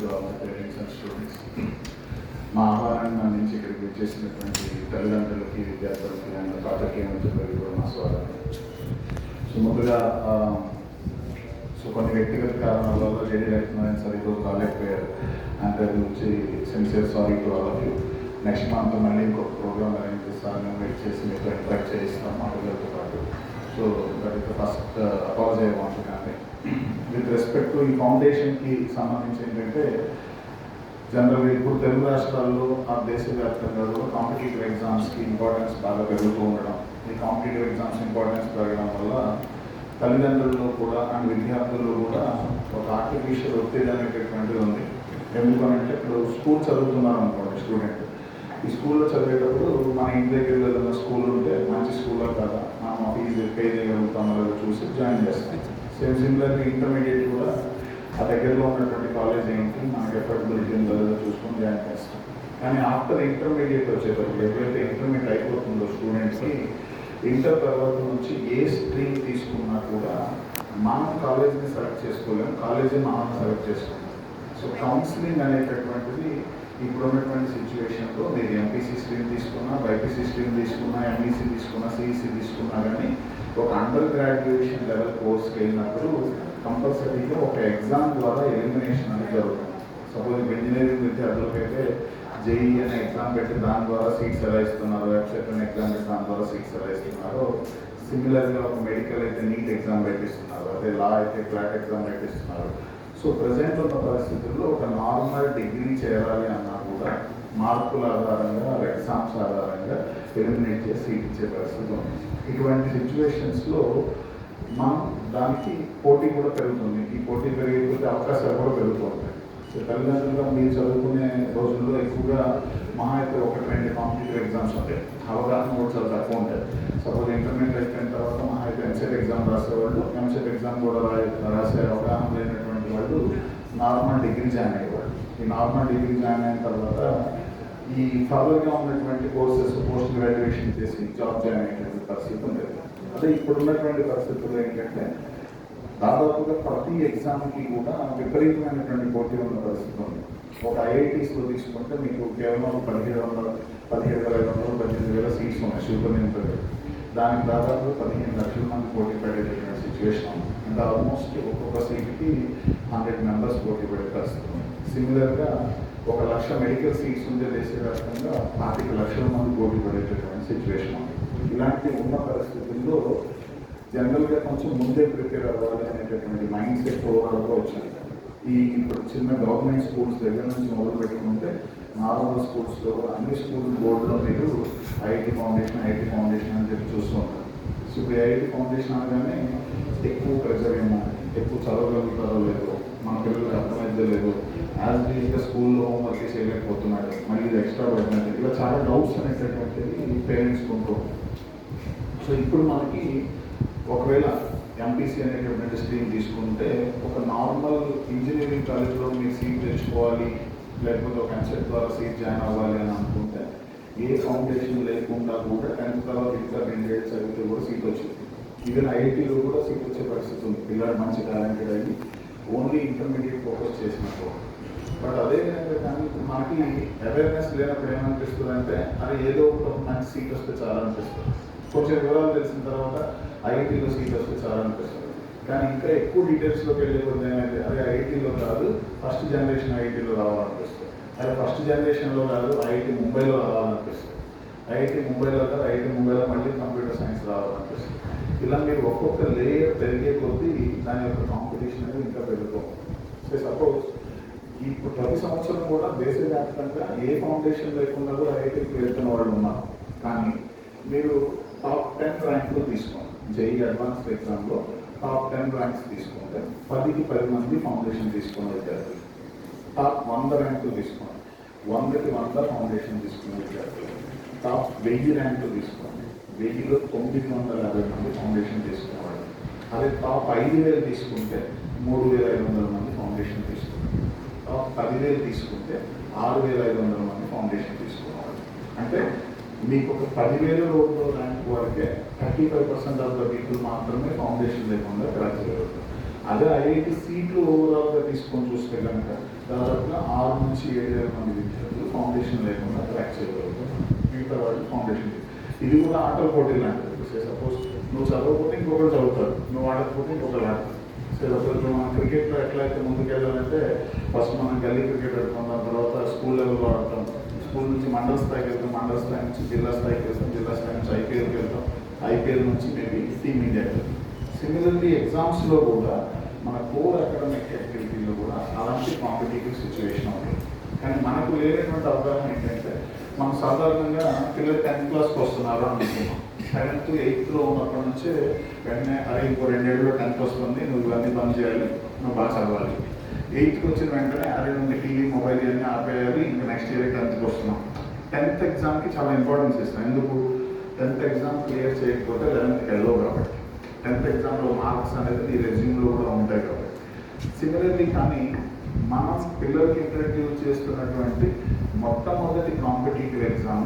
To all my parents and students. మా ఆహ్వానాన్ని అందించి ఇక్కడికి వచ్చేసినటువంటి తల్లిదండ్రులకి, విద్యార్థులకి అండ్ పాత్రికేయ మిత్రులకి కూడా మా స్వాగతం. సో ముందుగా కొన్ని వ్యక్తిగత కారణాల వల్ల జేడీ లైఫ్ సార్ ఈరోజు రాలేకపోయారు. అండ్ దాని గురించి sincere sorry to all of you. Next month మళ్ళీ ఇంకొక ప్రోగ్రామ్ అరేంజ్ చేస్తాను, వెయిట్ చేసి మీతో ఇంటరాక్ట్ చేయిస్తాం మా పిల్లలతో పాటు. So that is the first apology I want to convey. With respect to ఈ ఫౌండేషన్కి సంబంధించి ఏంటంటే, జనరల్గా ఇప్పుడు తెలుగు రాష్ట్రాల్లో దేశవ్యాప్తంగా కూడా కాంపిటేటివ్ ఎగ్జామ్స్కి ఇంపార్టెన్స్ బాగా పెరుగుతూ ఉండడం, ఈ కాంపిటేటివ్ ఎగ్జామ్స్ ఇంపార్టెన్స్ పెరగడం వల్ల తల్లిదండ్రుల్లో కూడా అండ్ విద్యార్థుల్లో కూడా ఒక ఆర్టిఫిషియల్ ఒత్తిడి అనేటటువంటిది ఉంది. ఎందుకనంటే ఇప్పుడు స్కూల్ చదువుతున్నారు అనుకోండి స్టూడెంట్, ఈ స్కూల్లో చదివేటప్పుడు మన ఇంటి దగ్గర ఏదైనా స్కూల్ ఉంటే మంచి స్కూల్లో కదా మనం ఫీజు పే చేయగలుగుతామో లేదో చూసి జాయిన్ చేస్తాం. సేమ్ సిమిలర్లీ ఇంటర్మీడియట్ కూడా ఆ దగ్గరలో ఉన్నటువంటి కాలేజ్ ఏంటి మనకి ఎఫర్టబిలిటీ ఉందో లేదో చూసుకొని జాయిన్ చేస్తాం. కానీ ఆఫ్టర్ ఇంటర్మీడియట్ వచ్చేటప్పుడు ఎప్పుడైతే ఇంటర్మీడియట్ అయిపోతుందో స్టూడెంట్స్కి, ఇంటర్ తర్వాత నుంచి ఏ స్ట్రీమ్ తీసుకున్నా కూడా మనం కాలేజీని సెలెక్ట్ చేసుకోలేము, కాలేజీ మనం సెలెక్ట్ చేసుకుంటాం. సో కౌన్సిలింగ్ అనేటటువంటిది ఇప్పుడు ఉన్నటువంటి సిచ్యువేషన్లో మీరు ఎంపీసీ స్ట్రీమ్ తీసుకున్నా, బైపీసీ స్ట్రీమ్ తీసుకున్నా, ఎంఈసీ తీసుకున్నా, సిఈసీ తీసుకున్నా కానీ ఒక అండర్ గ్రాడ్యుయేషన్ లెవెల్ కోర్స్కి వెళ్ళినప్పుడు కంపల్సరీగా ఒక ఎగ్జామ్ ద్వారా ఎలిమినేషన్ అనేది జరుగుతుంది. సపోజ్ ఇంజనీరింగ్ విద్యార్థులకైతే జేఈ అనే ఎగ్జామ్ పెట్టి దాని ద్వారా సీట్స్ ఎలా ఇస్తున్నారు, వెబ్సైట్ అనే ఎగ్జామ్ పెట్టి దాని ద్వారా సీట్స్ ఎలా ఇస్తున్నారు. సిమిలర్గా ఒక మెడికల్ అయితే నీట్ ఎగ్జామ్ పెట్టిస్తున్నారు, అదే లా అయితే క్లాట్ ఎగ్జామ్ పెట్టిస్తున్నారు. సో ప్రజెంట్ ఉన్న పరిస్థితుల్లో ఒక నార్మల్ డిగ్రీ చేయాలి అన్నా కూడా మార్కుల ఆధారంగా, ఎగ్జామ్స్ ఆధారంగా ఎలిమినేట్ చేసి సీట్ ఇచ్చే పరిస్థితి ఉంది. ఇటువంటి సిచ్యువేషన్స్లో మనం దానికి పోటీ కూడా పెరుగుతుంది. ఈ పోటీ పెరిగిపోతే అవకాశాలు కూడా పెరుగుతూ ఉంటాయి. సో తల్లిదండ్రులుగా మీరు చదువుకునే రోజుల్లో ఎక్కువగా మహా అయితే 1-2 కాంపిటేటివ్ ఎగ్జామ్స్ ఉంటాయి, అవగాహన కూడా చాలా తక్కువ ఉంటాయి. సపోజ్ ఇంటర్మీడియట్ అయిపోయిన తర్వాత మహా అయితే ఎంసెట్ ఎగ్జామ్ రాసేవాళ్ళు, ఎంసెట్ ఎగ్జామ్ కూడా రాసే అవగాహన లేనటువంటి వాళ్ళు నార్మల్ డిగ్రీ జాయిన్ అయ్యేవాళ్ళు. ఈ నార్మల్ డిగ్రీ జాయిన్ అయిన తర్వాత ఈ ఫర్దర్గా ఉన్నటువంటి కోర్సెస్ పోస్ట్ గ్రాడ్యుయేషన్ చేసి జాబ్ జాయిన్ అయ్యేటువంటి పరిస్థితి ఉండేది. అదే ఇప్పుడున్నటువంటి పరిస్థితుల్లో ఏంటంటే దాదాపుగా ప్రతి ఎగ్జామ్కి కూడా విపరీతమైనటువంటి పోటీ ఉన్న పరిస్థితి ఉంది. ఒక ఐఐటీస్లో తీసుకుంటే మీకు కేవలం 17,500 సీట్స్ ఉన్నాయి సూపరింటెండెంట్. దానికి దాదాపు 15 లక్షల మంది పోటీ పడేటటువంటి సిచ్యువేషన్ ఉంది. అంటే ఆల్మోస్ట్ ఒక్కొక్క సీట్కి 100 మెంబర్స్ పోటీ పడే పరిస్థితి ఉంది. సిమిలర్గా 1,00,000 మెడికల్ సీట్స్ ఉండే దేశవ్యాప్తంగా 25 లక్షల మంది పోటీ పడేటటువంటి సిచ్యువేషన్ ఉంది. ఇలాంటి ఉన్న పరిస్థితుల్లో జనరల్గా కొంచెం ముందే ప్రిపేర్ అవ్వాలి అనేటటువంటి మైండ్ సెట్ ఓవరాల్గా వచ్చింది. ఈ ఇప్పుడు చిన్న గవర్నమెంట్ స్కూల్స్ దగ్గర నుంచి మొదలు పెట్టుకుంటే నార్మల్ స్కూల్స్లో అన్ని స్కూల్ బోర్డులో మీరు ఐఐటి ఫౌండేషన్ అని చెప్పి చూస్తూ ఉంటారు. సో ఇప్పుడు ఐఐటి ఫౌండేషన్ అనగానే ఎక్కువ ప్రెజర్ ఏమో, ఎక్కువ చదవగలుగుతారో లేదో, మన పిల్లలకి అర్థమైతే లేదు, యాజ్ యూజువల్గా స్కూల్లో హోంవర్క్ చేయలేకపోతున్నాడు, మళ్ళీ ఇది ఎక్స్ట్రా పడినట్టు, ఇలా చాలా డౌట్స్ అనేటటువంటిది పేరెంట్స్కి ఉంటూ. సో ఇప్పుడు మనకి ఒకవేళ ఎంపీసీ అనేటటువంటి స్ట్రీమ్ తీసుకుంటే ఒక నార్మల్ ఇంజనీరింగ్ కాలేజ్లో మీరు సీట్ తెచ్చుకోవాలి, లేకపోతే ఒక ఎంసెట్ ద్వారా సీట్ జాయిన్ అవ్వాలి అని అనుకుంటే ఏ ఫౌండేషన్ లేకుండా కూడా 10th తర్వాత ఇంకా 2 years చదివితే కూడా సీట్ వచ్చింది. ఈవెన్ ఐఐటీలో కూడా సీట్ వచ్చే పరిస్థితి ఉంది, పిల్లలు మంచి టాలెంటెడ్ అయ్యి ఓన్లీ ఇంటర్మీడియట్ ఫోకస్ చేసినప్పుడు. బట్ అదేవిధంగా కానీ మనకి అవేర్నెస్ లేనప్పుడు ఏమనిపిస్తుంది అంటే అది ఏదో ఒక మంచి సీట్ వస్తే చాలా అనిపిస్తుంది. కొంచెం వివరాలు తెలిసిన తర్వాత ఐఐటీలో సీట్ వస్తే చాలా అనిపిస్తుంది. కానీ ఇంకా ఎక్కువ డీటెయిల్స్లోకి వెళ్ళే కొద్ది ఏమైతే అదే ఐఐటీలో కాదు ఫస్ట్ జనరేషన్ ఐఐటీలో రావాలనిపిస్తుంది, అదే ఫస్ట్ జనరేషన్లో కాదు ఐఐటి ముంబైలో రావాలనిపిస్తుంది, ఐఐటి ముంబైలో కాదు ఐఐటి ముంబైలో మళ్ళీ కంప్యూటర్ సైన్స్ రావాలనిపిస్తుంది. ఇలా మీరు ఒక్కొక్క లేయర్ పెరిగే కొద్దీ దాని యొక్క కాంపిటీషన్ అనేది ఇంకా పెరుగుతుంది. సో సపోజ్ ఇప్పుడు ప్రతి సంవత్సరం కూడా దేశవ్యాప్తంగా ఏ ఫౌండేషన్ లేకుండా కూడా ఐఐటీకి వెళ్తున్న వాళ్ళు ఉన్నారు. కానీ మీరు టాప్ 10 ర్యాంకులు తీసుకోండి, జేఈ అడ్వాన్స్డ్ ఎగ్జామ్లో టాప్ 10 ర్యాంక్స్ తీసుకుంటే 10కి 10 మంది ఫౌండేషన్ తీసుకున్న విద్యార్థులు. టాప్ 100 ర్యాంకులు తీసుకోండి, 100కి 100 ఫౌండేషన్ తీసుకున్న విద్యార్థులు. టాప్ 1000 ర్యాంకులు తీసుకోండి, 1000లో 950 మంది ఫౌండేషన్ తీసుకునేవాళ్ళు. అదే టాప్ 5000 తీసుకుంటే 3500 మంది ఫౌండేషన్ తీసుకున్నారు. టాప్ 10,000 తీసుకుంటే 6500 మంది ఫౌండేషన్ తీసుకునేవాళ్ళు. అంటే మీకు ఒక 10,000 ర్యాంక్ వరకే 35% ఆఫ్ ద పీపుల్ మాత్రమే ఫౌండేషన్ లేకుండా క్రాక్ చేయగలుగుతారు. అదే ఐఐటి సీట్లు ఓవరాల్గా తీసుకొని చూస్తే కనుక దాదాపుగా నుంచి 7,000 మంది విద్యార్థులు ఫౌండేషన్ లేకుండా క్రాక్ చేయగలుగుతారు. మిగతా వాళ్ళు ఫౌండేషన్. ఇది కూడా ఆటల పోటీలు లాంటిది. సపోజ్ నువ్వు చదవకపోతే ఇంకొకరు చదువుతారు, నువ్వు ఆడకపోతే ఇంకొకరు ఆడతారు. సపోజ్ మనం క్రికెట్లో ఎట్లయితే ముందుకెళ్ళాలంటే ఫస్ట్ మనం గల్లీ క్రికెట్ పెట్టుకున్నాం, దాని తర్వాత స్కూల్ లెవెల్లో ఆడతాం, స్కూల్ నుంచి మండల స్థాయికి వెళ్తాం, మండల స్థాయి నుంచి జిల్లా స్థాయికి వెళ్తాం, జిల్లా స్థాయి నుంచి ఐపీఎల్కి వెళ్తాం, ఐపీఎల్ నుంచి మేబీ టీమ్ ఇండియాకి వెళ్తాం. సిమిలర్లీ ఎగ్జామ్స్లో కూడా మన కోర్ అకాడమిక్ యాక్టివిటీలో కూడా అలాంటి కాంపిటేటివ్ సిచ్యువేషన్ ఉంటుంది. కానీ మనకు లేనటువంటి అవగాహన ఏంటంటే మనం సాధారణంగా పిల్లలు 10th క్లాస్కి వస్తున్నారు అనుకుంటున్నాం. 7th 8thలో ఉన్నప్పటి నుంచే వెంటనే అరే ఇంకో 2 ఏళ్ళలో 10th వస్తుంది, నువ్వు ఇవన్నీ బంద్ చేయాలి, నువ్వు బాగా చదవాలి. 8th వచ్చిన వెంటనే అరే నుండి టీవీ మొబైల్ ఇవన్నీ ఆపేయాలి, ఇంకా నెక్స్ట్ ఇయర్ 10th వస్తున్నాం. 10th ఎగ్జామ్కి చాలా ఇంపార్టెన్స్ ఇస్తాం. ఎందుకు? 10th ఎగ్జామ్ క్లియర్ చేయకపోతే 11th వెళ్ళవు కాబట్టి. 10th ఎగ్జామ్లో మార్క్స్ అనేది నీ రెజ్యూమ్లో కూడా ఉంటాయి కాబట్టి. సిమిలర్లీ కానీ మనం పిల్లలకి ఇంట్రడ్యూస్ చేస్తున్నటువంటి మొట్టమొదటి కాంపిటేటివ్ ఎగ్జామ్